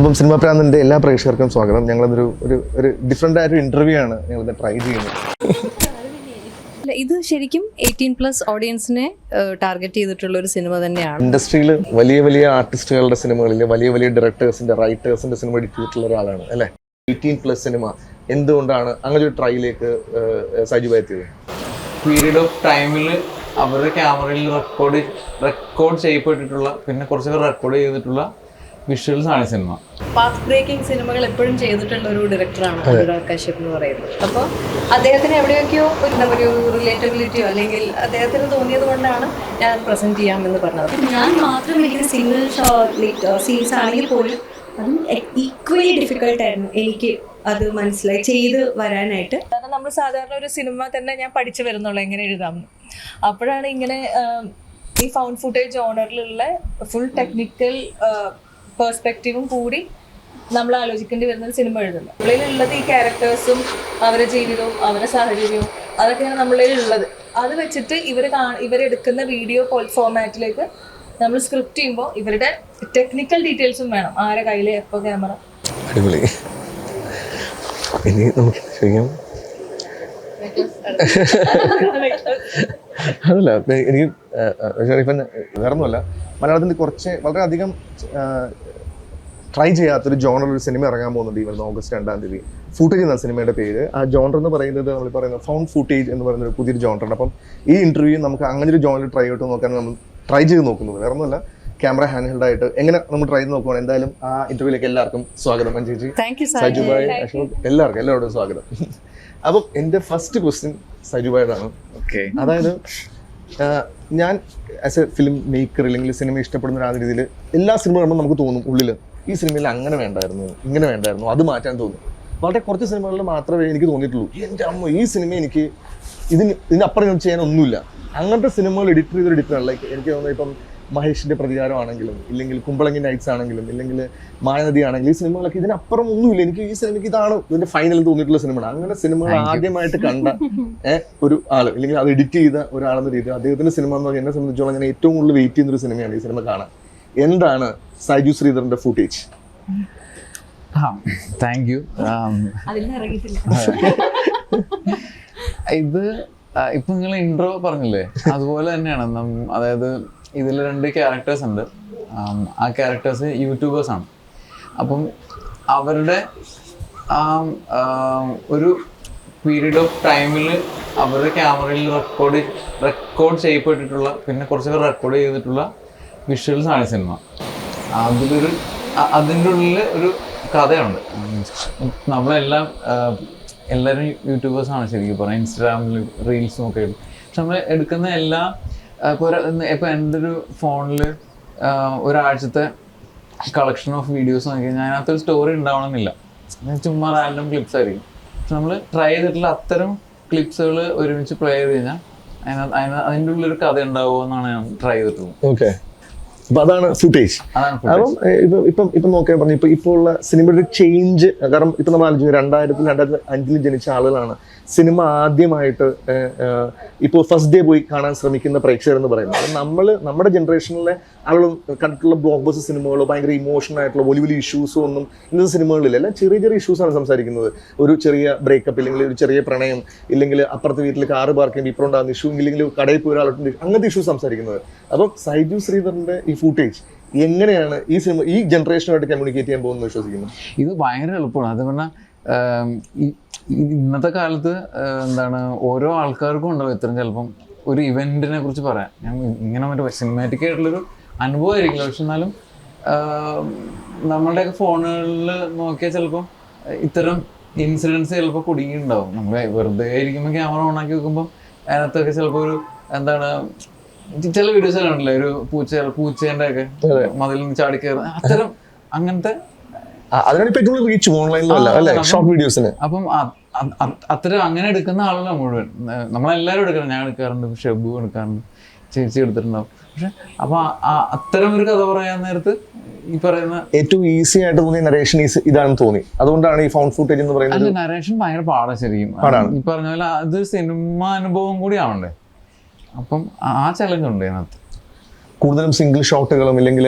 അപ്പം സിനിമ പ്രാന്തിൻ്റെ എല്ലാ പ്രേക്ഷകർക്കും സ്വാഗതം. ഞങ്ങളതൊരു ഒരു ഡിഫറെൻ്റ് ആയൊരു ഇൻ്റർവ്യൂ ആണ് ഞങ്ങളിത് ട്രൈ ചെയ്യുന്നത്. ഇത് ശരിക്കും 18+ ഓഡിയൻസിനെ ടാർഗറ്റ് ചെയ്തിട്ടുള്ള ഒരു സിനിമ തന്നെയാണ്. ഇൻഡസ്ട്രിയിൽ വലിയ വലിയ ആർട്ടിസ്റ്റുകളുടെ സിനിമകളിൽ വലിയ വലിയ ഡയറക്ടേഴ്സിൻ്റെ റൈറ്റേഴ്സിൻ്റെ സിനിമ എഡിറ്റ് ചെയ്തിട്ടുള്ള ഒരാളാണ് അല്ലേ. 18+ സിനിമ എന്തുകൊണ്ടാണ് അങ്ങനെ ഒരു ട്രൈയിലേക്ക് സജീവ എത്തിയത്? പീരീഡ് ഓഫ് ടൈമിൽ അവരുടെ ക്യാമറയിൽ റെക്കോർഡ് ചെയ്യപ്പെട്ടിട്ടുള്ള പിന്നെ കുറച്ചൊക്കെ റെക്കോർഡ് ചെയ്തിട്ടുള്ള വിഷ്വൽസ് ആണ് സിനിമ. പാത്ത് ബ്രേക്കിംഗ് സിനിമകൾ എപ്പോഴും ചെയ്തിട്ടുള്ള ഒരു ഡയറക്ടറാണ് അനുരാഗ് കശ്യപ് എന്ന് പറയുന്നത്. അപ്പോൾ അദ്ദേഹത്തിന് എവിടെയൊക്കെയോ ഒരു റിലേറ്റബിലിറ്റിയോ അല്ലെങ്കിൽ അദ്ദേഹത്തിന് തോന്നിയത് കൊണ്ടാണ് ഞാൻ പ്രസന്റ് ചെയ്യാമെന്ന് പറഞ്ഞത്. ഞാൻ മാത്രം എനിക്ക് സിംഗിൾ സീൻസ് ആണെങ്കിൽ പോലും അതും ഈക്വലി ഡിഫിക്കൽട്ടായിരുന്നു എനിക്ക് അത് മനസ്സിലായി ചെയ്ത് വരാനായിട്ട്. കാരണം നമ്മൾ സാധാരണ ഒരു സിനിമ തന്നെ ഞാൻ പഠിച്ചു വരുന്നുള്ളൂ എങ്ങനെ എഴുതാമെന്ന്. അപ്പോഴാണ് ഇങ്ങനെ ഈ ഫൗണ്ട് ഫുട്ടേജ് ഓണറിലുള്ള ഫുൾ ടെക്നിക്കൽ പെർസ്പെക്റ്റീവും കൂടി നമ്മൾ ആലോചിക്കേണ്ടി വരുന്ന ഒരു സിനിമ എഴുതുന്നത്. നമ്മളിലുള്ളത് ഈ ക്യാരക്ടേഴ്സും അവരുടെ ജീവിതവും അവരുടെ സാഹചര്യവും അതൊക്കെയാണ് നമ്മളിലുള്ളത്. അത് വെച്ചിട്ട് ഇവരെടുക്കുന്ന വീഡിയോ ഫോർമാറ്റിലേക്ക് നമ്മൾ സ്ക്രിപ്റ്റ് ചെയ്യുമ്പോൾ ഇവരുടെ ടെക്നിക്കൽ ഡീറ്റെയിൽസും വേണം. ആരെ കയ്യിൽ എപ്പോൾ ക്യാമറ. അടിപൊളി. ഇനി നമുക്ക് ചെയ്യാം. അതല്ല എനിക്ക് ഇപ്പം വേറൊന്നുമല്ല, മലയാളത്തിൽ കുറച്ച് വളരെയധികം ട്രൈ ചെയ്യാത്തൊരു ജോണർ ഒരു സിനിമ ഇറങ്ങാൻ പോകുന്നുണ്ട് ഈ വരുന്ന ഓഗസ്റ്റ് 2-ാം തീയതി. ഫൂട്ടേജ് എന്ന സിനിമയുടെ പേര്. ആ ജോണർ എന്ന് പറയുന്നത് നമ്മൾ പറയുന്നത് ഫൗണ്ട് ഫൂട്ടേജ് എന്ന് പറയുന്ന ഒരു പുതിയൊരു ജോണറാണ്. അപ്പം ഈ ഇൻ്റർവ്യൂ നമുക്ക് അങ്ങനെ ഒരു ജോണർ ട്രൈ ഔട്ട് നോക്കാൻ നമ്മൾ ട്രൈ ചെയ്ത് നോക്കുന്നത്. വേറെ ഒന്നുമല്ല, ക്യാമറ ഹാൻഡ് ഹെൽഡ് ആയിട്ട് എങ്ങനെ നമ്മൾ ട്രൈ ചെയ്ത് നോക്കുവാണ്. എന്തായാലും ആ ഇന്റർവ്യൂയിലേക്ക് എല്ലാവർക്കും സ്വാഗതം. ചേച്ചി, സജുഭായ്, അശോക്, എല്ലാവരോടും സ്വാഗതം. അപ്പം എൻ്റെ ഫസ്റ്റ് ക്വസ്റ്റ്യൻ സജുഭായോടാണ്. അതായത് ഞാൻ ആസ് എ ഫിലിം മേക്കർ അല്ലെങ്കിൽ സിനിമ ഇഷ്ടപ്പെടുന്ന ഒരാൾ രീതിയിൽ എല്ലാ സിനിമ കാണുമ്പോൾ നമുക്ക് തോന്നും ഉള്ളിൽ ഈ സിനിമയിൽ അങ്ങനെ വേണ്ടായിരുന്നു, ഇങ്ങനെ വേണ്ടായിരുന്നു, അത് മാറ്റാൻ തോന്നും. വളരെ കുറച്ച് സിനിമകളിൽ മാത്രമേ എനിക്ക് തോന്നിയിട്ടുള്ളൂ എൻ്റെ അമ്മ ഈ സിനിമ എനിക്ക് ഇതിനപ്പുറം ചെയ്യാൻ ഒന്നുമില്ല. അങ്ങനത്തെ സിനിമകൾ എഡിറ്റ് ചെയ്തൊരു എഡിറ്ററാണ്. ലൈക്ക് എനിക്ക് തോന്നുന്നത് ഇപ്പം മഹേഷിൻ്റെ പ്രതികാരമാണെങ്കിലും ഇല്ലെങ്കിൽ കുമ്പളങ്ങി നൈറ്റ്സ് ആണെങ്കിലും ഇല്ലെങ്കിൽ മായനദി ആണെങ്കിലും ഈ സിനിമകളൊക്കെ ഇതിനപ്പുറം ഒന്നുമില്ല. എനിക്ക് ഈ സിനിമയ്ക്ക് ഇതാണ് ഇതിൻ്റെ ഫൈനൽ തോന്നിയിട്ടുള്ള സിനിമയാണ്. അങ്ങനെ സിനിമകൾ ആദ്യമായിട്ട് കണ്ട ഒരു ആൾ അല്ലെങ്കിൽ അത് എഡിറ്റ് ചെയ്ത ഒരാളെന്ന രീതിയിൽ അദ്ദേഹത്തിൻ്റെ സിനിമ എന്ന് പറഞ്ഞാൽ എന്നെ സംബന്ധിച്ചോളം ഞാൻ ഏറ്റവും കൂടുതൽ വെയിറ്റ് ചെയ്യുന്നൊരു സിനിമയാണ് ഈ സിനിമ കാണാൻ. എന്താണ് സൈജു ശ്രീധറിൻ്റെ ഫുട്ടേജ്? Thank you. ഇത് ഇപ്പൊ നിങ്ങൾ ഇൻട്രോ പറഞ്ഞില്ലേ, അതുപോലെ തന്നെയാണ്. അതായത് ഇതിൽ 2 ക്യാരക്ടേഴ്സ് ഉണ്ട്. ആ ക്യാരക്ടേഴ്സ് യൂട്യൂബേഴ്സ് ആണ്. അപ്പം അവരുടെ ഒരു പീരീഡ് ഓഫ് ടൈമിൽ അവരുടെ ക്യാമറയിൽ റെക്കോർഡ് ചെയ്യപ്പെട്ടിട്ടുള്ള പിന്നെ കുറച്ചൊക്കെ റെക്കോർഡ് ചെയ്തിട്ടുള്ള വിഷ്വൽസ് ആണ് സിനിമ. അതിൻ്റെ ഉള്ളിൽ ഒരു കഥയുണ്ട്. എല്ലാവരും യൂട്യൂബേഴ്സാണ് ശരിക്കും പറഞ്ഞാൽ. ഇൻസ്റ്റാഗ്രാമിൽ റീൽസും ഒക്കെ ഇടും. പക്ഷെ നമ്മൾ എടുക്കുന്ന എല്ലാ ഇപ്പോൾ എൻ്റെ ഒരു ഫോണിൽ ഒരാഴ്ചത്തെ കളക്ഷൻ ഓഫ് വീഡിയോസ് നോക്കി കഴിഞ്ഞാൽ അതിനകത്തൊരു സ്റ്റോറി ഉണ്ടാവണമെന്നില്ല. ചുമ്മാ റാൻഡം ക്ലിപ്സ് ആയിരിക്കും. പക്ഷെ നമ്മൾ ട്രൈ ചെയ്തിട്ടുള്ള അത്തരം ക്ലിപ്സുകൾ ഒരുമിച്ച് പ്ലേ ചെയ്ത് കഴിഞ്ഞാൽ അതിൻ്റെ ഉള്ളിലൊരു കഥ ഉണ്ടാവുമോ എന്നാണ് ഞാൻ ട്രൈ ചെയ്തിട്ടുള്ളത്. ഓക്കെ, അപ്പൊ അതാണ് ഫുട്ടേജ്. അപ്പം ഇപ്പം നോക്കാൻ പറഞ്ഞു ഇപ്പോൾ ഉള്ള സിനിമയുടെ ഒരു ചേഞ്ച്. കാരണം ഇപ്പം നമ്മൾ ആലോചിക്കുന്നത് 2000-2005 ജനിച്ച ആളുകളാണ് സിനിമ ആദ്യമായിട്ട് ഇപ്പോൾ ഫസ്റ്റ് ഡേ പോയി കാണാൻ ശ്രമിക്കുന്ന പ്രേക്ഷകർ എന്ന് പറയുന്നത്. നമ്മുടെ ജനറേഷനിലെ ആളുകൾ കണ്ടിട്ടുള്ള ബ്ലോക്ക് ബസ്റ്റർ സിനിമകളോ ഭയങ്കര ഇമോഷണൽ ആയിട്ടുള്ള വലിയ വലിയ ഇഷ്യൂസോ ഒന്നും ഇന്നത്തെ സിനിമകളില്ല. എല്ലാം ചെറിയ ചെറിയ ഇഷ്യൂസാണ് സംസാരിക്കുന്നത്. ഒരു ചെറിയ ബ്രേക്കപ്പ് ഇല്ലെങ്കിൽ ഒരു ചെറിയ പ്രണയം ഇല്ലെങ്കിൽ അപ്പുറത്തെ വീട്ടിൽ കാറ് പാർക്ക് ചെയ്യുമ്പോൾ ഇപ്പോൾ ഉണ്ടാകുന്ന ഇഷ്യൂ ഇല്ലെങ്കിൽ കടയിൽ പോയി ഒരാളുണ്ട്, അങ്ങനത്തെ ഇഷ്യൂസ് സംസാരിക്കുന്നത്. അപ്പം സൈജു ശ്രീധറിന്റെ ഈ ഫുട്ടേജ് എങ്ങനെയാണ് ഈ സിനിമ ഈ ജനറേഷനുമായിട്ട് കമ്മ്യൂണിക്കേറ്റ് ചെയ്യാൻ പോകുന്നത് വിശ്വസിക്കുന്നു? ഇത് ഭയങ്കര എളുപ്പമാണ്. അത് പറഞ്ഞാൽ ഇന്നത്തെ കാലത്ത് എന്താണ് ഓരോ ആൾക്കാർക്കും ഉണ്ടാവും ഇത്രയും ചിലപ്പം ഒരു ഇവൻറ്റിനെ കുറിച്ച് പറയാൻ. ഞാൻ ഇങ്ങനെ മറ്റേ സിനിമാറ്റിക് ആയിട്ടുള്ളൊരു അനുഭവമായിരിക്കില്ല. പക്ഷെ എന്നാലും നമ്മളുടെയൊക്കെ ഫോണുകളിൽ നോക്കിയാൽ ചിലപ്പം ഇത്തരം ഇൻസിഡൻസ് ചിലപ്പോൾ കുടുങ്ങിയിട്ടുണ്ടാവും. നമ്മൾ വെറുതെ ഇരിക്കുമ്പോൾ ക്യാമറ ഓണാക്കി വെക്കുമ്പോൾ അതിനകത്തൊക്കെ ചിലപ്പോൾ ഒരു എന്താണ് ചില വീഡിയോസ് കണ്ടില്ലേ, ഒരു പൂച്ചേൻ്റെ ഒക്കെ മതിൽ നിന്ന് ചാടി കയറുന്ന അത്തരം അങ്ങനത്തെ അപ്പം അത്തരം അങ്ങനെ എടുക്കുന്ന ആളുകളാണ് മുഴുവൻ. നമ്മളെല്ലാവരും എടുക്കണം. ഞാൻ എടുക്കാറുണ്ട്, ഷെബു എടുക്കാറുണ്ട്, ചേച്ചി എടുത്തിട്ടുണ്ടാവും. പക്ഷെ അപ്പൊ അത്തരം ഒരു കഥ പറയാൻ നേരത്ത് ഈ പറയുന്ന ഏറ്റവും ഈസി ആയിട്ട് തോന്നിയ നരേഷൻ ഇതാണെന്ന് തോന്നി. അതുകൊണ്ടാണ് ഈ ഫൗണ്ട് ഫുട്ടേജ് എന്ന് പറയുന്നത്. നരേഷൻ ഭയങ്കര പാടാണ് ശരിക്കും. ഈ പറഞ്ഞ പോലെ അത് സിനിമ അനുഭവം കൂടി ആവണ്ടേ. അപ്പം ആ ചലഞ്ച് ഉണ്ട് അതിനകത്ത്. കൂടുതലും സിംഗിൾ ഷോട്ടുകളും ഇല്ലെങ്കിൽ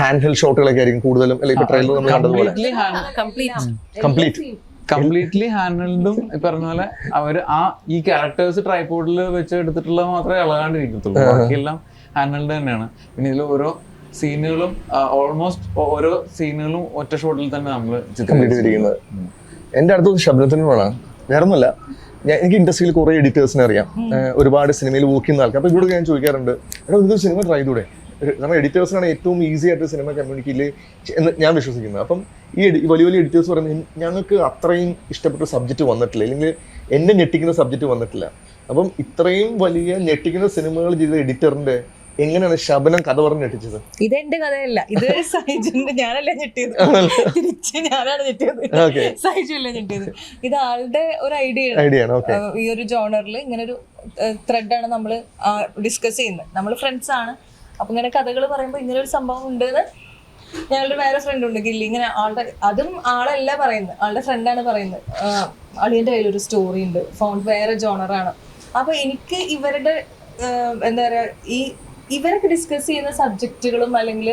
ഹാൻഡ് ഹെൽഡ് ഷോട്ടുകളൊക്കെ ആയിരിക്കും കൂടുതലും, അല്ലെങ്കിൽ ഇപ്പൊ ട്രെയിലർ നമ്മൾ കണ്ടതുപോലെ കംപ്ലീറ്റ്ലി ഹാൻഡിൽഡും പറഞ്ഞ പോലെ അവര് ഈ ക്യാരക്ടേഴ്സ് ട്രൈപോഡിൽ വെച്ച് എടുത്തിട്ടുള്ളത് മാത്രമേ ഇളകാണ്ടിരിക്കത്തുള്ളൂ, ബാക്കിയെല്ലാം ഹാൻഡിൽഡ് തന്നെയാണ്. പിന്നെ ഇതിൽ ഓരോ സീനുകളും ഓൾമോസ്റ്റ് ഓരോ സീനുകളും ഒറ്റ ഷോട്ടിൽ തന്നെ നമ്മൾ ചിത്രീകരിക്കുന്നത്. എൻ്റെ അടുത്ത് ശബ്ദത്തിന് വേണം, വേറെ ഒന്നുമല്ല, എനിക്ക് ഇൻഡസ്ട്രിയിൽ കുറെ എഡിറ്റേഴ്സിനെ അറിയാം, ഒരുപാട് സിനിമയിൽ വർക്ക് ചെയ്യുന്ന ആൾക്കാർ. അപ്പോൾ ഇവിടെ ഞാൻ ചോദിക്കാറുണ്ട്, എടാ ഇതൊരു സിനിമ ട്രൈ ചെയ്തൂടെ? നമ്മൾ എഡിറ്റേഴ്സിനാണ് ഏറ്റവും ഈസി ആയിട്ട് സിനിമ കമ്മ്യൂണിറ്റിയിൽ എന്ന് ഞാൻ വിശ്വസിക്കുന്നത്. അപ്പം ഈ വലിയ വലിയ എഡിറ്റേഴ്സ് പറയുന്നത് ഞങ്ങൾക്ക് അത്രയും ഇഷ്ടപ്പെട്ട സബ്ജക്റ്റ് വന്നിട്ടില്ല, അല്ലെങ്കിൽ എന്നെ ഞെട്ടിക്കുന്ന സബ്ജക്റ്റ് വന്നിട്ടില്ല. അപ്പം ഇത്രയും വലിയ ഞെട്ടിക്കുന്ന സിനിമകൾ ചെയ്ത എഡിറ്ററിന്റെ എങ്ങനെയാണ് ശബനം കഥ പറഞ്ഞ് ഞെട്ടിച്ചത്? ഇതെന്റെ കഥയല്ല, ഇത് സൈജുന്റെ, ഞാനല്ല ഞെട്ടിയത്, തിരിച്ച് ഞാനാണ് ഞെട്ടിയത്, സൈജു അല്ല ഞെട്ടിയത്. ഇത് ആളുടെ ഒരു ഐഡിയ ആണ്. ഈ ഒരു ജോണറിൽ ഇങ്ങനെ ഒരു ത്രെഡാണ് നമ്മൾ ഡിസ്കസ് ചെയ്യുന്നത്. നമ്മൾ ഫ്രണ്ട്സ് ആണ്. അപ്പൊ ഇങ്ങനെ കഥകൾ പറയുമ്പോൾ ഇങ്ങനെ ഒരു സംഭവം ഉണ്ടെന്ന് ഞങ്ങളുടെ വേറെ ഫ്രണ്ട് ഉണ്ട് ഗില്ലി, ഇങ്ങനെ ആളുടെ, അതും ആളല്ല പറയുന്നത്, ആളുടെ ഫ്രണ്ടാണ് പറയുന്നത്. അളിയന്റെ കയ്യിലൊരു സ്റ്റോറി ഉണ്ട്, ഫോണ്ട് വേറെ ജോണറാണ്. അപ്പൊ എനിക്ക് ഇവരുടെ എന്താ പറയാ, ഇവരൊക്കെ ഡിസ്കസ് ചെയ്യുന്ന സബ്ജക്റ്റുകളും അല്ലെങ്കിൽ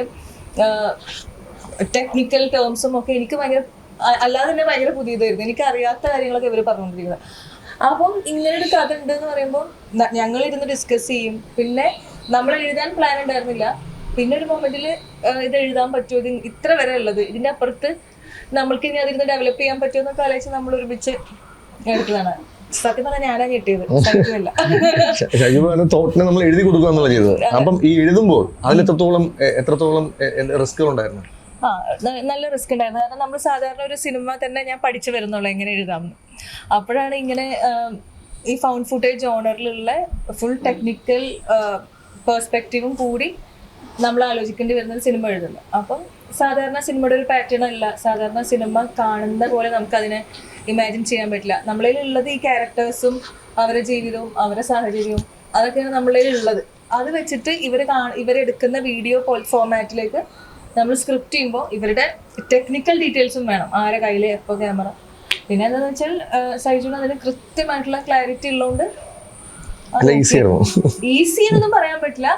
ടെക്നിക്കൽ ടേംസും ഒക്കെ എനിക്ക് ഭയങ്കര, അല്ലാതെ തന്നെ ഭയങ്കര പുതിയതായിരുന്നു. എനിക്ക് അറിയാത്ത കാര്യങ്ങളൊക്കെ ഇവർ പറഞ്ഞുകൊണ്ടിരിക്കുന്നത്. അപ്പം ഇങ്ങനൊരു കഥ ഉണ്ട് എന്ന് പറയുമ്പോൾ ഞങ്ങളിരുന്ന് ഡിസ്കസ് ചെയ്യും. പിന്നെ നമ്മൾ എഴുതാൻ പ്ലാൻ ഉണ്ടായിരുന്നില്ല, പിന്നെ ഒരു മൊമെന്റിൽ ഇത് എഴുതാൻ പറ്റുമോ, ഇത് ഇത്ര വരെ ഉള്ളത്, ഇതിന്റെ അപ്പുറത്ത് നമ്മൾക്ക് ഇനി അതിരുന്ന് ഡെവലപ്പ് ചെയ്യാൻ പറ്റുമോ എന്നൊക്കെ ആലോചിച്ച് നമ്മൾ ഒരുമിച്ച് എടുത്തതാണ്. സത്യം പറഞ്ഞാൽ ഞാനാ ഞെട്ടിയത്, സത്യമല്ല. തോട്ടിനെ നമ്മൾ എഴുതി കൊടുക്കുക എന്നുള്ള ചെയ്തത്. അപ്പം ഈ എഴുതുമ്പോൾ അതിൽ എത്രത്തോളം റിസ്ക് ഉണ്ടായിരുന്നു? നല്ല റിസ്ക് ഉണ്ടായിരുന്നു. കാരണം നമ്മൾ സാധാരണ ഒരു സിനിമ തന്നെ ഞാൻ പഠിച്ചു വരുന്നുള്ളൂ എങ്ങനെ എഴുതാമെന്ന്. അപ്പോഴാണ് ഇങ്ങനെ ഈ ഫൗണ്ട് ഫുട്ടേജ് ജോണറിലുള്ള ഫുൾ ടെക്നിക്കൽ പെർസ്പെക്റ്റീവും കൂടി നമ്മൾ ആലോചിക്കേണ്ടി വരുന്ന സിനിമ എഴുതുന്നത്. അപ്പം സാധാരണ സിനിമയുടെ ഒരു പാറ്റേൺ അല്ല, സാധാരണ സിനിമ കാണുന്ന പോലെ നമുക്കതിനെ ഇമാജിൻ ചെയ്യാൻ പറ്റില്ല. നമ്മളിൽ ഉള്ളത് ഈ ക്യാരക്ടേഴ്സും അവരുടെ ജീവിതവും അവരുടെ സാഹചര്യവും അതൊക്കെയാണ് നമ്മളിൽ ഉള്ളത്. അത് വെച്ചിട്ട് ഇവരെടുക്കുന്ന വീഡിയോ ഫോർമാറ്റിലേക്ക് നമ്മൾ സ്ക്രിപ്റ്റ് ചെയ്യുമ്പോൾ ഇവരുടെ ടെക്നിക്കൽ ഡീറ്റെയിൽസും വേണം, ആരെ കയ്യിൽ എപ്പോൾ ക്യാമറ. പിന്നെ എന്താണെന്ന് വെച്ചാൽ സൈജുന് അതിന് കൃത്യമായിട്ടുള്ള ക്ലാരിറ്റി ഉള്ളതുകൊണ്ട് ഈസി എന്നൊന്നും പറയാൻ പറ്റില്ല.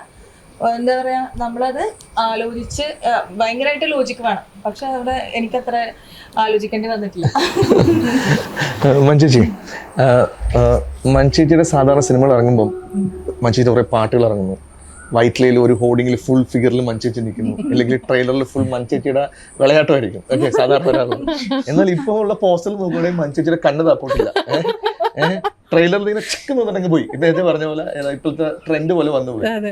എന്താ പറയാ, നമ്മളത് ആലോചിച്ച് ഭയങ്കരമായിട്ട് ലോജിക്ക് വേണം. പക്ഷെ അവിടെ എനിക്കത്ര ആലോചിക്കേണ്ടി വന്നിട്ടില്ല. മഞ്ചേച്ചിയുടെ സാധാരണ സിനിമകൾ ഇറങ്ങുമ്പോൾ മഞ്ചേച്ചി കുറെ പാട്ടുകൾ ഇറങ്ങുന്നു, വൈറ്റ് ലൈനിൽ ഒരു ഹോർഡിങ്ങിൽ ഫുൾ ഫിഗറിൽ മഞ്ചേച്ചി നിൽക്കുന്നു, അല്ലെങ്കിൽ ട്രെയിലറിൽ ഫുൾ മഞ്ചേച്ചിയുടെ വിളയാട്ടമായിരിക്കും. ഓക്കെ, സാധാരണ ഒരാളും. എന്നാൽ ഇപ്പോൾ ഉള്ള പോസ്റ്ററിൽ നോക്കുകയാണെങ്കിൽ മഞ്ചേച്ചിയുടെ കണ്ണ് താപ്പോട്ടില്ല. ട്രെയിലറിൽ ഇങ്ങനെ ചിക്കുന്നുണ്ടെങ്കിൽ പോയി ഇദ്ദേഹത്തെ പറഞ്ഞ പോലെ ഇപ്പോഴത്തെ ട്രെൻഡ് പോലെ വന്നുപോയി.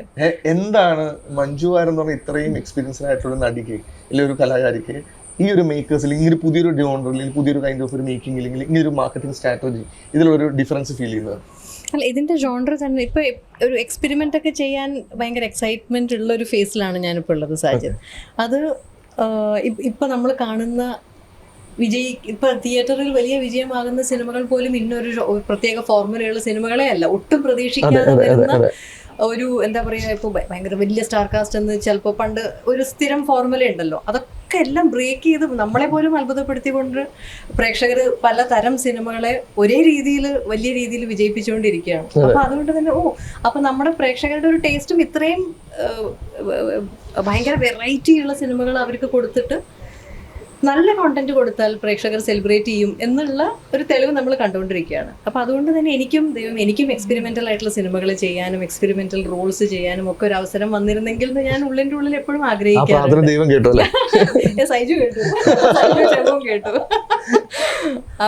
എന്താണ് മഞ്ജു വാര്യർ എന്ന് പറഞ്ഞാൽ ഇത്രയും എക്സ്പീരിയൻസ്ഡ് ആയിട്ടുള്ള നടിക്ക് അല്ലെങ്കിൽ ഒരു കലാകാരിക്ക് ഈ ഒരു മേക്കേഴ്സിൽ ഇങ്ങനെ പുതിയൊരു ജോണറിൽ പുതിയൊരു കൈൻഡ് ഓഫ് ഒരു മേക്കിംഗ് അല്ലെങ്കിൽ ഇങ്ങനെ ഒരു മാർക്കറ്റിംഗ് സ്ട്രാറ്റജി ഇതിലൊരു ഡിഫറൻസ് ഫീൽ ചെയ്യുന്നത്? അല്ല, ഇതിൻ്റെ ജോണർ തന്നെ ഇപ്പോൾ ഒരു എക്സ്പെരിമെൻ്റ് ഒക്കെ ചെയ്യാൻ ഭയങ്കര എക്സൈറ്റ്മെൻ്റ് ഉള്ള ഒരു ഫേസിലാണ് ഞാനിപ്പോൾ ഉള്ളത് സാഹചര്യം. അത് ഇപ്പം നമ്മൾ കാണുന്ന ഇപ്പം തിയേറ്ററിൽ വലിയ വിജയമാകുന്ന സിനിമകൾ പോലും ഇന്നൊരു പ്രത്യേക ഫോർമുലയുള്ള സിനിമകളെ അല്ല, ഒട്ടും പ്രതീക്ഷിക്കാതെ വരുന്ന ഒരു എന്താ പറയുക, ഇപ്പോൾ ഭയങ്കര വലിയ സ്റ്റാർ കാസ്റ്റ് എന്ന് ചിലപ്പോൾ പണ്ട് ഒരു സ്ഥിരം ഫോർമുല ഉണ്ടല്ലോ, അതൊക്കെ എല്ലാം ബ്രേക്ക് ചെയ്ത് നമ്മളെ പോലും അത്ഭുതപ്പെടുത്തിക്കൊണ്ട് പ്രേക്ഷകർ പലതരം സിനിമകളെ ഒരേ രീതിയിൽ വലിയ രീതിയിൽ വിജയിപ്പിച്ചുകൊണ്ടിരിക്കുകയാണ്. അപ്പം അതുകൊണ്ട് തന്നെ അപ്പം നമ്മുടെ പ്രേക്ഷകരുടെ ഒരു ടേസ്റ്റും ഇത്രയും ഭയങ്കര വെറൈറ്റി ഉള്ള സിനിമകൾ അവർക്ക് കൊടുത്തിട്ട് നല്ല കോണ്ടന്റ് കൊടുത്താൽ പ്രേക്ഷകർ സെലിബ്രേറ്റ് ചെയ്യും എന്നുള്ള ഒരു തെളിവ് നമ്മൾ കണ്ടുകൊണ്ടിരിക്കുകയാണ്. അപ്പോൾ അതുകൊണ്ട് തന്നെ എനിക്കും എക്സ്പെരിമെൻ്റൽ ആയിട്ടുള്ള സിനിമകൾ ചെയ്യാനും എക്സ്പെരിമെൻ്റൽ റോൾസ് ചെയ്യാനും ഒക്കെ ഒരു അവസരം വന്നിരുന്നെങ്കിൽ എന്ന് ഞാൻ ഉള്ളിൻ്റെ ഉള്ളിൽ എപ്പോഴും ആഗ്രഹിക്കാറുണ്ട്. സൈജു കേട്ടു, സൈജു കേട്ടു.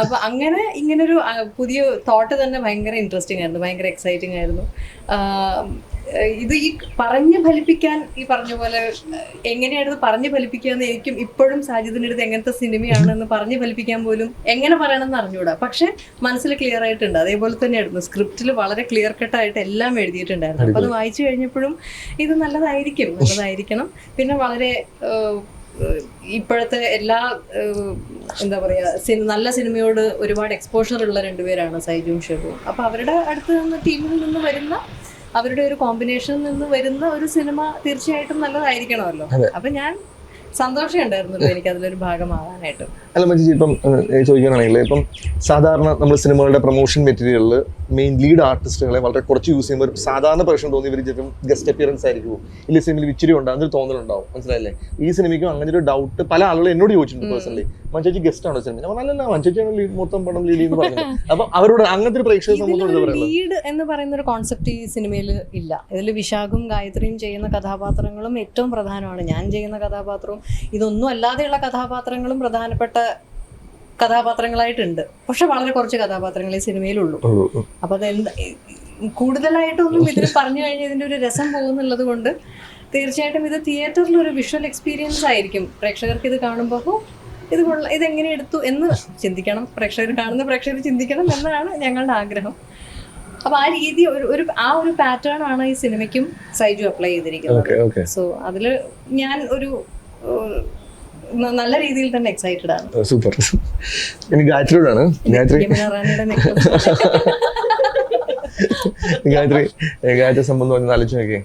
അപ്പൊ അങ്ങനെ ഇങ്ങനൊരു പുതിയ തോട്ട് തന്നെ ഭയങ്കര ഇൻട്രസ്റ്റിംഗ് ആയിരുന്നു, ഭയങ്കര എക്സൈറ്റിംഗ് ആയിരുന്നു. ഇത് ഈ പറഞ്ഞ് ഫലിപ്പിക്കാൻ ഈ പറഞ്ഞ പോലെ എങ്ങനെയായിരുന്നു പറഞ്ഞ് ഫലിപ്പിക്കുക എന്ന് എനിക്കും ഇപ്പോഴും സാജിദിൻ്റെ അടുത്ത് എങ്ങനത്തെ സിനിമയാണെന്ന് പറഞ്ഞ് ഫലിപ്പിക്കാൻ പോലും എങ്ങനെ പറയണമെന്ന് അറിഞ്ഞുകൂടാ. പക്ഷെ മനസ്സിൽ ക്ലിയർ ആയിട്ടുണ്ട്. അതേപോലെ തന്നെയായിരുന്നു സ്ക്രിപ്റ്റിൽ വളരെ ക്ലിയർ കട്ടായിട്ട് എല്ലാം എഴുതിയിട്ടുണ്ടായിരുന്നു. അപ്പോൾ അത് വായിച്ചു കഴിഞ്ഞപ്പോഴും ഇത് നല്ലതായിരിക്കണം. പിന്നെ വളരെ ഇപ്പോഴത്തെ എല്ലാ എന്താ പറയുക നല്ല സിനിമയോട് ഒരുപാട് എക്സ്പോഷർ ഉള്ള രണ്ടുപേരാണ് സൈജുവും ഷെബുവും. അപ്പോൾ അവരുടെ അടുത്ത് നിന്ന് ടീമിൽ നിന്ന് വരുന്ന അവരുടെ ഒരു കോമ്പിനേഷനിൽ നിന്ന് വരുന്ന ഒരു സിനിമ തീർച്ചയായിട്ടും നല്ലതായിരിക്കണമല്ലോ. അപ്പം ഞാൻ സന്തോഷം ഉണ്ടായിരുന്നല്ലോ എനിക്ക് അതിലൊരു ഭാഗമാവാനായിട്ട്. അല്ല മഞ്ജുജി, ഇപ്പം ചോദിക്കുകയാണെങ്കിൽ ഇപ്പം സാധാരണ നമ്മൾ സിനിമകളുടെ പ്രൊമോഷൻ മെറ്റീരിയലിൽ മെയിൻ ലീഡ് ആർട്ടിസ്റ്റുകളെ വളരെ കുറച്ച് യൂസ് ചെയ്യുമ്പോൾ സാധാരണ പ്രശ്നം തോന്നി ഇവർ ചിലപ്പം ഗസ്റ്റ് അപ്പിയറൻസ് ആയിരിക്കും, ഇല്ല സിനിമയിൽ ഇച്ചിരി ഉണ്ടാകുന്ന ഒരു തോന്നലുണ്ടാവും, മനസ്സിലായില്ലേ? ഈ സിനിമയ്ക്കും അങ്ങനെ ഒരു ഡൗട്ട് പല ആളുകളും എന്നോട് ചോദിച്ചിട്ടുണ്ട് പേഴ്സണലി, മഞ്ജുജി ഗസ്റ്റ് ആണോ സിനിമ? ഞാൻ നല്ല മഞ്ജുജിയാണ് മൊത്തം പടം ലീഡ് എന്ന് പറഞ്ഞത്. അപ്പൊ അവരോട് അങ്ങനത്തെ ഒരു പ്രേക്ഷക സമൂഹത്തോട് ലീഡ് എന്ന് പറയുന്ന ഒരു കോൺസെപ്റ്റ് ഈ സിനിമയിൽ ഇല്ല. ഇതിൽ വിശാഖും ഗായത്രിയും ചെയ്യുന്ന കഥാപാത്രങ്ങളും ഏറ്റവും പ്രധാനമാണ്. ഞാൻ ചെയ്യുന്ന കഥാപാത്രവും ഇതൊന്നും അല്ലാതെയുള്ള കഥാപാത്രങ്ങളും പ്രധാനപ്പെട്ട കഥാപാത്രങ്ങളായിട്ടുണ്ട്. പക്ഷെ വളരെ കുറച്ച് കഥാപാത്രങ്ങളെ സിനിമയിലുള്ളൂ. അപ്പൊ അതെന്താ കൂടുതലായിട്ടൊന്നും ഇതിൽ പറഞ്ഞു കഴിഞ്ഞാൽ ഇതിന്റെ ഒരു രസം പോകുന്നുള്ളത് കൊണ്ട് തീർച്ചയായിട്ടും ഇത് തിയേറ്ററിൽ ഒരു വിഷ്വൽ എക്സ്പീരിയൻസ് ആയിരിക്കും. പ്രേക്ഷകർക്ക് ഇത് കാണുമ്പോൾ ഇതെങ്ങനെ എടുത്തു എന്ന് ചിന്തിക്കണം, കാണുന്ന പ്രേക്ഷകർ ചിന്തിക്കണം എന്നാണ് ഞങ്ങളുടെ ആഗ്രഹം. അപ്പൊ ആ രീതി ഒരു പാറ്റേൺ ആണ് ഈ സിനിമയ്ക്കും സൈജു അപ്ലൈ ചെയ്തിരിക്കുന്നത്. സോ അതില് ഞാൻ ഒരു നല്ല രീതിയിൽ തന്നെ എക്സൈറ്റഡ് ആണ്. സൂപ്പർ. ഇനി ഗായത്രിയോടാണ്. ഗായത്രി സംബന്ധം ആലോചിച്ച് നോക്കിയേ,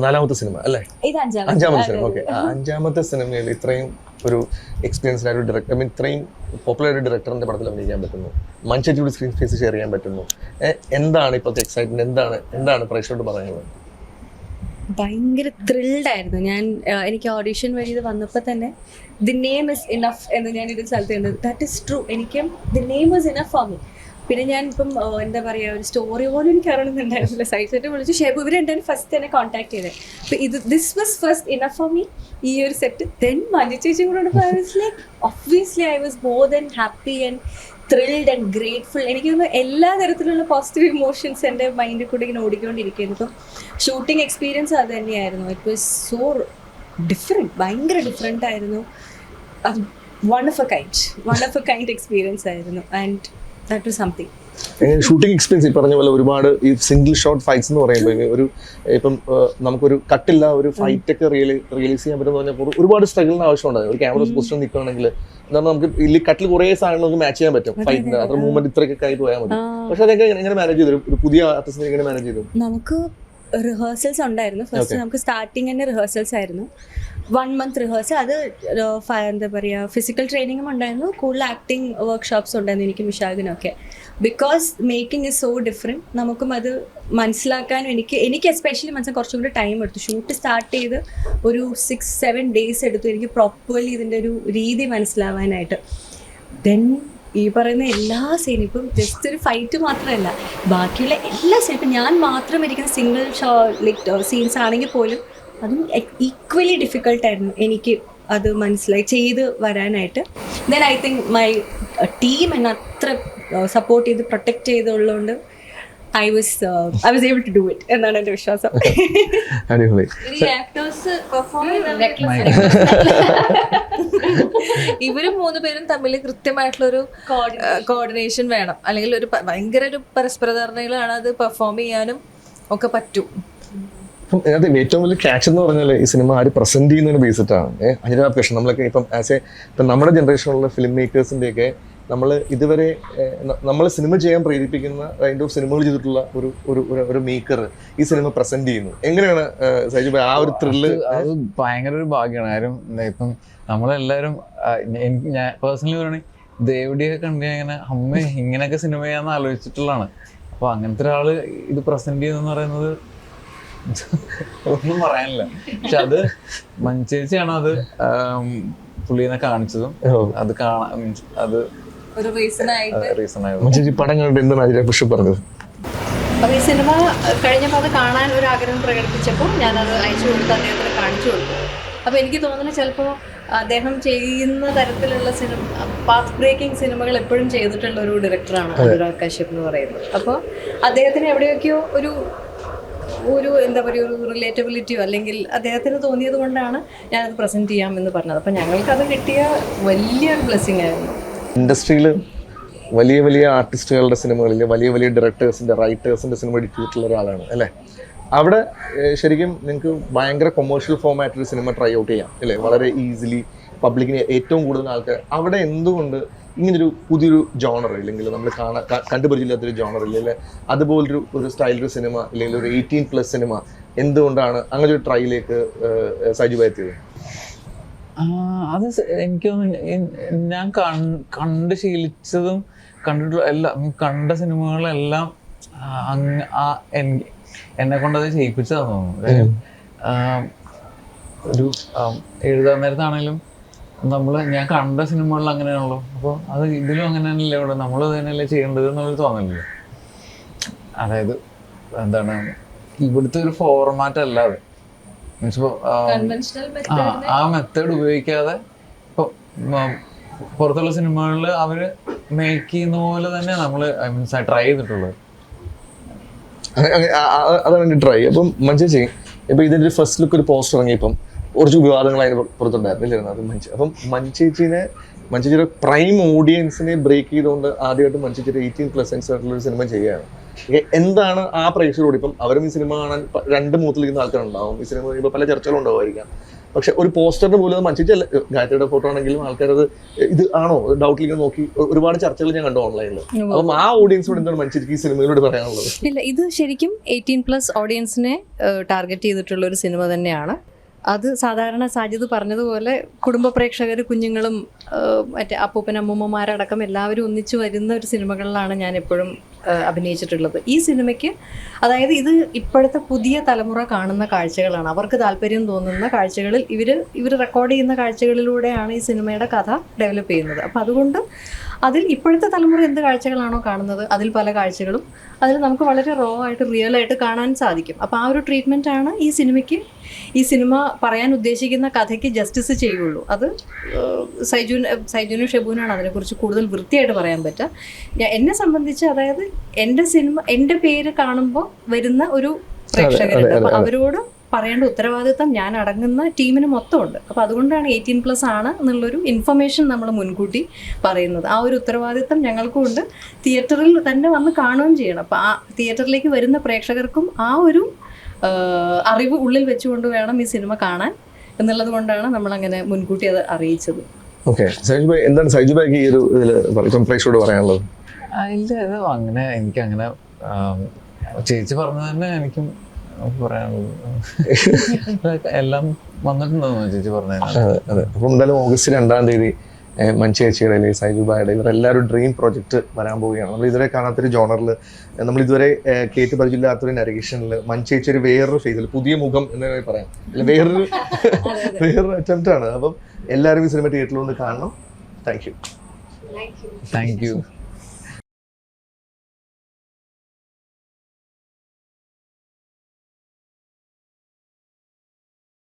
നാലാമത്തെ സിനിമ അല്ലേ? അഞ്ചാമത്തെ സിനിമ. ഓക്കെ, അഞ്ചാമത്തെ സിനിമയിൽ ഇത്രയും ഒരു എക്സ്പീരിയൻസ്ഡ് ആയ ഒരു ഡയറക്ടർ, ഇത്രയും പോപ്പുലർ ഒരു ഡയറക്ടറിന്റെ പടത്തിൽ അഭിനയിക്കാൻ പറ്റുന്നു, മഞ്ജുജിയുടെ സ്ക്രീൻ സ്പേസ് ഷെയർ ചെയ്യാൻ പറ്റുന്നു. എന്താണ് ഇപ്പോഴത്തെ എക്സൈറ്റ്മെന്റ്? എന്താണ് പ്രേക്ഷകരോട് പറയുന്നത്? ഭയങ്കര ത്രിൽഡ് ആയിരുന്നു ഞാൻ. എനിക്ക് ഓഡിഷൻ വഴി ഇത് വന്നപ്പോൾ തന്നെ ദി നെയിം ഇസ് ഇനഫ് എന്ന് ഞാൻ ഒരു സ്ഥലത്ത് കണ്ടത്. That is true. എനിക്കും the name is enough for me. പിന്നെ ഞാൻ ഇപ്പം എന്താ പറയുക, ഒരു സ്റ്റോറി പോലും എനിക്ക് അറിയണമെന്നുണ്ടായിരുന്നില്ല. സൈറ്റ് വിളിച്ചു ഷേബു, ഇവർ രണ്ടും ഫസ്റ്റ് തന്നെ കോൺടാക്ട് ചെയ്തത്. അപ്പം this was first enough for me, ഈ ഒരു സെറ്റ്. ദെൻ മഞ്ജു ചേച്ചി കൂടെ obviously I was more than happy and thrilled and grateful. എനിക്ക് തോന്നുന്നു എല്ലാ തരത്തിലുള്ള പോസിറ്റീവ് ഇമോഷൻസ് എൻ്റെ മൈൻഡിൽ കൂടെ ഇങ്ങനെ ഓടിക്കൊണ്ടിരിക്കുന്നു. ഇപ്പം ഷൂട്ടിംഗ് എക്സ്പീരിയൻസ് അത് തന്നെയായിരുന്നു. ഇറ്റ് വാസ് സോ ഡിഫറെൻറ്റ്, ഭയങ്കര ഡിഫറെൻ്റ് ആയിരുന്നു. അത് one of a kind experience ആയിരുന്നു. And that was something. Shooting experience ഈ പറഞ്ഞ പോലെ ഒരുപാട് ഈ സിംഗിൾ ഷോട്ട് ഫൈറ്റ്സ് എന്ന് പറയുമ്പോൾ ഇപ്പം നമുക്കൊരു കട്ടില്ല ഒരു ഫൈറ്റ് ഒക്കെ റിയലൈസ് ചെയ്യാൻ പറ്റുന്ന പറഞ്ഞാൽ ഒരുപാട് സ്ട്രഗിളിന് ആവശ്യമുണ്ടാകും. ഒരു ക്യാമറ പൊസിഷൻ നിൽക്കുകയാണെങ്കിൽ എന്നാൽ നമുക്ക് ഈ കട്ടിൽ കുറേ സാധനങ്ങൾ നമുക്ക് മാച്ച് ചെയ്യാൻ പറ്റും. ഫൈറ്റിന്റെ അത്ര മൂവ്മെന്റ് ഇത്രയൊക്കെ ആയി പോയാൽ മതി. പക്ഷെ അതൊക്കെ എങ്ങനെ മാനേജ് ചെയ്തു? ഒരു പുതിയ ആർട്ടിസ്റ്റിനെ എങ്ങനെ മാനേജ് ചെയ്തു? നമുക്ക് റിഹേഴ്സൽസ് ഉണ്ടായിരുന്നു. ഫസ്റ്റ് നമുക്ക് സ്റ്റാർട്ടിങ് തന്നെ റിഹേഴ്സൽസ് ആയിരുന്നു. 1 month റിഹേഴ്സൽ. അത് എന്താ പറയുക, ഫിസിക്കൽ ട്രെയിനിങ്ങും ഉണ്ടായിരുന്നു, കൂടുതൽ ആക്ടിങ് വർക്ക്ഷോപ്സ് ഉണ്ടായിരുന്നു എനിക്കും വിശാഖിനൊക്കെ. Because making is so different. നമുക്കും അത് മനസ്സിലാക്കാനും എനിക്ക് എസ്പെഷ്യലി മനസ്സിലാക്കാൻ കുറച്ചും കൂടി ടൈം എടുത്തു. ഷൂട്ട് സ്റ്റാർട്ട് ചെയ്ത് ഒരു 6-7 days എടുത്തു എനിക്ക് പ്രോപ്പർലി ഇതിൻ്റെ ഒരു രീതി മനസ്സിലാവാനായിട്ട്. ദെൻ ഈ പറയുന്ന എല്ലാ സീനും, ഇപ്പം ജസ്റ്റ് ഒരു ഫൈറ്റ് മാത്രമല്ല, ബാക്കിയുള്ള എല്ലാ സീനും, ഇപ്പം ഞാൻ മാത്രം ഇരിക്കുന്ന സിംഗിൾ സീൻസ് ആണെങ്കിൽ പോലും അതും ഈക്വലി ഡിഫിക്കൽട്ടായിരുന്നു എനിക്ക് അത് മനസ്സിലായി ചെയ്ത് വരാനായിട്ട്. Then I think my team എന്നെ അത്ര സപ്പോർട്ട് ചെയ്ത് protect ചെയ്തുള്ളതുകൊണ്ട് I was able to do it എന്നാണ് എൻ്റെ വിശ്വാസം. ഇവര് 3 പേരും തമ്മിൽ കൃത്യമായിട്ടുള്ളൊരു കോർഡിനേഷൻ വേണം, അല്ലെങ്കിൽ ഒരു ഭയങ്കര ഒരു പരസ്പര ധാരണയിലാണ് അത് പെർഫോം ചെയ്യാനും ഒക്കെ പറ്റും. ഏറ്റവും വലിയ ക്യാച്ച് എന്ന് പറഞ്ഞാൽ ഈ സിനിമ ആര് പ്രസന്റ് ചെയ്യുന്നതിന് ബേസിട്ടാണ്. അനിരാ കൃഷ്ണൻ നമ്മളൊക്കെ ഇപ്പം നമ്മുടെ ജനറേഷനിലുള്ള ഫിലിം മേക്കേഴ്സിൻ്റെയൊക്കെ നമ്മൾ ഇതുവരെ നമ്മൾ സിനിമ ചെയ്യാൻ പ്രേരിപ്പിക്കുന്ന കൈൻഡ് ഓഫ് സിനിമകൾ ചെയ്തിട്ടുള്ള ഒരു മേക്കർ ഈ സിനിമ പ്രസന്റ് ചെയ്യുന്നു. എങ്ങനെയാണ് സൈജു ആ ഒരു ത്രില്ല്? അത് ഭയങ്കര ഒരു ഭാഗ്യമാണ്. കാര്യം ഇപ്പം നമ്മളെല്ലാവരും ഞാൻ പേഴ്സണലി പറയുകയാണെങ്കിൽ ദേവിഡിയൊക്കെ കണ്ടു ഇങ്ങനെ അമ്മ ഇങ്ങനെയൊക്കെ സിനിമ ചെയ്യാന്ന് ആലോചിച്ചിട്ടുള്ളതാണ്. അപ്പോൾ അങ്ങനത്തെ ഒരാള് ഇത് പ്രസന്റ് ചെയ്യുന്നതെന്ന് പറയുന്നത് ഒന്നും പറയാനില്ല. പക്ഷെ അത് മഞ്ചേച്ചിയാണ് അത് പുള്ളീനെ കാണിച്ചതും അത് അത് ഒരു റീസൺ ആയിട്ട് പടം കണ്ടിട്ട് എന്താണ് അതിനെ കുറിച്ച് പറഞ്ഞത്? അപ്പോൾ ഈ സിനിമ കഴിഞ്ഞപ്പോൾ അത് കാണാൻ ഒരു ആഗ്രഹം പ്രകടിപ്പിച്ചപ്പോൾ ഞാനത് അയച്ചു കൊടുത്ത് അദ്ദേഹത്തിന് കാണിച്ചു കൊടുത്തു. അപ്പോൾ എനിക്ക് തോന്നുന്നത് ചിലപ്പോൾ അദ്ദേഹം ചെയ്യുന്ന തരത്തിലുള്ള പാത്ത് ബ്രേക്കിംഗ് സിനിമകൾ എപ്പോഴും ചെയ്തിട്ടുള്ള ഒരു ഡയറക്ടറാണ് അനുരാഗ് കശ്യപ് എന്ന് പറയുന്നത്. അപ്പോൾ അദ്ദേഹത്തിന് എവിടെയൊക്കെയോ ഒരു എന്താ പറയുക, ഒരു റിലേറ്റബിലിറ്റിയോ അല്ലെങ്കിൽ അദ്ദേഹത്തിന് തോന്നിയത് കൊണ്ടാണ് ഞാനത് പ്രസൻറ്റ് ചെയ്യാമെന്ന് പറഞ്ഞത്. അപ്പം ഞങ്ങൾക്കത് കിട്ടിയ വലിയൊരു ബ്ലെസ്സിങ് ആയിരുന്നു. ഇൻഡസ്ട്രിയിൽ വലിയ വലിയ ആർട്ടിസ്റ്റുകളുടെ സിനിമകളിൽ വലിയ വലിയ ഡയറക്ടേഴ്സിൻ്റെ റൈറ്റേഴ്സിൻ്റെ സിനിമ എഡിറ്റ് ചെയ്തിട്ടുള്ള ഒരാളാണ് അല്ലേ? അവിടെ ശരിക്കും നിങ്ങൾക്ക് ഭയങ്കര കൊമേഴ്ഷ്യൽ ഫോമായിട്ടൊരു സിനിമ ട്രൈ ഔട്ട് ചെയ്യാം അല്ലേ? വളരെ ഈസിലി പബ്ലിക്കിന് ഏറ്റവും കൂടുതൽ ആൾക്കാർ. അവിടെ എന്തുകൊണ്ട് ഇങ്ങനൊരു പുതിയൊരു ജോണർ ഇല്ലെങ്കിൽ നമ്മൾ കണ്ടുപരിചില്ലാത്തൊരു ജോണർ ഇല്ലെങ്കിൽ അതുപോലൊരു സ്റ്റൈലൊരു സിനിമ ഇല്ലെങ്കിൽ ഒരു 18+ സിനിമ എന്തുകൊണ്ടാണ് അങ്ങനെ ഒരു ട്രൈയിലേക്ക് സജീവ എത്തിയത്? എനിക്ക് ഞാൻ കണ്ട് ശീലിച്ചതും കണ്ടിട്ടുള്ള എല്ലാം കണ്ട സിനിമകളെല്ലാം എന്നെ കൊണ്ടത് ചെയ്യിപ്പിച്ചതാന്ന് തോന്നുന്നു. ഒരു എഴുതാൻ നേരത്താണെങ്കിലും ഞാൻ കണ്ട സിനിമകളിൽ അങ്ങനെയാണല്ലോ, അപ്പോൾ അത് ഇതിലും അങ്ങനെ തന്നെയല്ലേ ഇവിടെ നമ്മൾ തന്നെയല്ലേ ചെയ്യേണ്ടത് എന്നുള്ളൊരു തോന്നലില്ല. അതായത് എന്താണ് ഇവിടുത്തെ ഒരു ഫോർമാറ്റ് അല്ലാതെ മീൻസ് ഇപ്പോൾ ആ മെത്തേഡ് ഉപയോഗിക്കാതെ ഇപ്പോൾ പുറത്തുള്ള സിനിമകളിൽ അവർ മേക്ക് ചെയ്യുന്ന പോലെ തന്നെ നമ്മൾ ട്രൈ ചെയ്തിട്ടുള്ളത്. അതാണ് ട്രൈ. അപ്പം മഞ്ചേച്ചി ഇപ്പൊ ഇതിന്റെ ഫസ്റ്റ് ലുക്ക് ഒരു പോസ്റ്റർ ഇറങ്ങിയപ്പം കുറച്ച് വിവാദങ്ങൾ അതിന് പുറത്തുണ്ടായിരുന്നില്ലായിരുന്നു അത് അപ്പം മഞ്ചേച്ചിയുടെ പ്രൈം ഓഡിയൻസിനെ ബ്രേക്ക് ചെയ്തുകൊണ്ട് ആദ്യമായിട്ട് മഞ്ചേച്ചിയുടെ 18+ ആയിട്ടുള്ള ഒരു സിനിമ ചെയ്യുകയാണ്. എന്താണ് ആ പ്രേക്ഷകരോട് ഇപ്പം അവരും ഈ സിനിമ കാണാൻ രണ്ട് മൂത്തിലിരിക്കുന്ന ആൾക്കാരുണ്ടാവും, ഈ സിനിമ കഴിയുമ്പോൾ പല ചർച്ചകളും ഉണ്ടാവുമായിരിക്കാം. പക്ഷെ ഒരു പോസ്റ്ററിന് പോലും മഞ്ചേച്ചി ഗായത്രിയുടെ ഫോട്ടോ ആണെങ്കിലും ആൾക്കാരത് ഇത് ആണോ ഡൗട്ടിലേക്ക് നോക്കി ഒരുപാട് ചർച്ചകൾ ഞാൻ കണ്ടു ഓൺലൈനിൽ. അപ്പം ആ ഓഡിയൻസിനോട് എന്താണ് മഞ്ചേച്ചിക്ക് ഈ സിനിമയിലൂടെ പറയാനുള്ളത്? ഇല്ല, ഇത് ശരിക്കും 18+ ഓഡിയൻസിനെ ടാർഗറ്റ് ചെയ്തിട്ടുള്ള ഒരു സിനിമ തന്നെയാണ്. അത് സാധാരണ സാജിദ് പറഞ്ഞതുപോലെ കുടുംബ പ്രേക്ഷകർ, കുഞ്ഞുങ്ങളും മറ്റേ അപ്പൂപ്പനമ്മൂമ്മമാരടക്കം എല്ലാവരും ഒന്നിച്ചു വരുന്ന ഒരു സിനിമകളിലാണ് ഞാൻ എപ്പോഴും അഭിനയിച്ചിട്ടുള്ളത്. ഈ സിനിമയ്ക്ക് അതായത് ഇത് ഇപ്പോഴത്തെ പുതിയ തലമുറ കാണുന്ന കാഴ്ചകളാണ്, അവർക്ക് താല്പര്യം തോന്നുന്ന കാഴ്ചകളിൽ ഇവർ റെക്കോർഡ് ചെയ്യുന്ന കാഴ്ചകളിലൂടെയാണ് ഈ സിനിമയുടെ കഥ ഡെവലപ്പ് ചെയ്യുന്നത്. അപ്പം അതുകൊണ്ട് അതിൽ ഇപ്പോഴത്തെ തലമുറ എന്ത് കാഴ്ചകളാണോ കാണുന്നത് അതിൽ പല കാഴ്ചകളും അതിൽ നമുക്ക് വളരെ റോ ആയിട്ട് റിയൽ ആയിട്ട് കാണാൻ സാധിക്കും. അപ്പോൾ ആ ഒരു ട്രീറ്റ്മെൻറ്റാണ് ഈ സിനിമ പറയാൻ ഉദ്ദേശിക്കുന്ന കഥയ്ക്ക് ജസ്റ്റിസ് ചെയ്യുള്ളൂ. അത് സൈജുനും ഷെബുനാണ് അതിനെക്കുറിച്ച് കൂടുതൽ വൃത്തിയായിട്ട് പറയാൻ പറ്റുക. എന്നെ സംബന്ധിച്ച് അതായത് എൻ്റെ പേര് കാണുമ്പോൾ വരുന്ന ഒരു പ്രേക്ഷകരുണ്ട്, അപ്പോൾ അവരോട് പറയേണ്ട ഉത്തരവാദിത്തം ഞാൻ അടങ്ങുന്ന ടീമിന് മൊത്തമുണ്ട്. അപ്പോൾ അതുകൊണ്ടാണ് 18+ ആണ് എന്നുള്ളൊരു ഇൻഫർമേഷൻ നമ്മൾ മുൻകൂട്ടി പറയുന്നത്. ആ ഒരു ഉത്തരവാദിത്തം ഞങ്ങൾക്കും ഉണ്ട്. തിയേറ്ററിൽ തന്നെ വന്ന് കാണുകയും ചെയ്യണം. അപ്പോൾ ആ തിയേറ്ററിലേക്ക് വരുന്ന പ്രേക്ഷകർക്കും ആ ഒരു അറിവ് ഉള്ളിൽ വെച്ചുകൊണ്ട് വേണം ഈ സിനിമ കാണാൻ എന്നുള്ളത് കൊണ്ടാണ് നമ്മളങ്ങനെ മുൻകൂട്ടി അത് അറിയിച്ചത്. ഓക്കെ, എന്താണ് സൈജുബായിക്ക് ഈ ഒരു ഇതിൽ പ്രേക്ഷകരോട് പറയാനുള്ളത്? ഇല്ല, അങ്ങനെ എനിക്കങ്ങനെ ചേച്ചി പറഞ്ഞത് തന്നെ എനിക്കും പറയാനുള്ളത്. എല്ലാം വന്നിട്ടുണ്ടെന്ന് ചേച്ചി പറഞ്ഞത്. അതെ. അപ്പം എന്തായാലും ഓഗസ്റ്റ് 2-ാം തീയതി മഞ്ചേച്ചിയുടെ അല്ലെങ്കിൽ സൈജുബായുടെ ഇവരെല്ലാവരും ഡ്രീം പ്രോജക്റ്റ് വരാൻ പോവുകയാണ്. നമ്മൾ ഇതുവരെ കാണാത്തൊരു ജോണറിൽ, നമ്മൾ ഇതുവരെ കേട്ട് പരിചയമില്ലാത്തൊരു നരേഷനിൽ മഞ്ചേച്ചി ഒരു വേറൊരു ഫേസിൽ പുതിയ മുഖം എന്ന് പറയാം, വേറൊരു അറ്റംപ്റ്റ് ആണ്. അപ്പം എല്ലാവരും ഈ സിനിമ തിയേറ്ററിൽ കൊണ്ട് കാണണം. Thank you.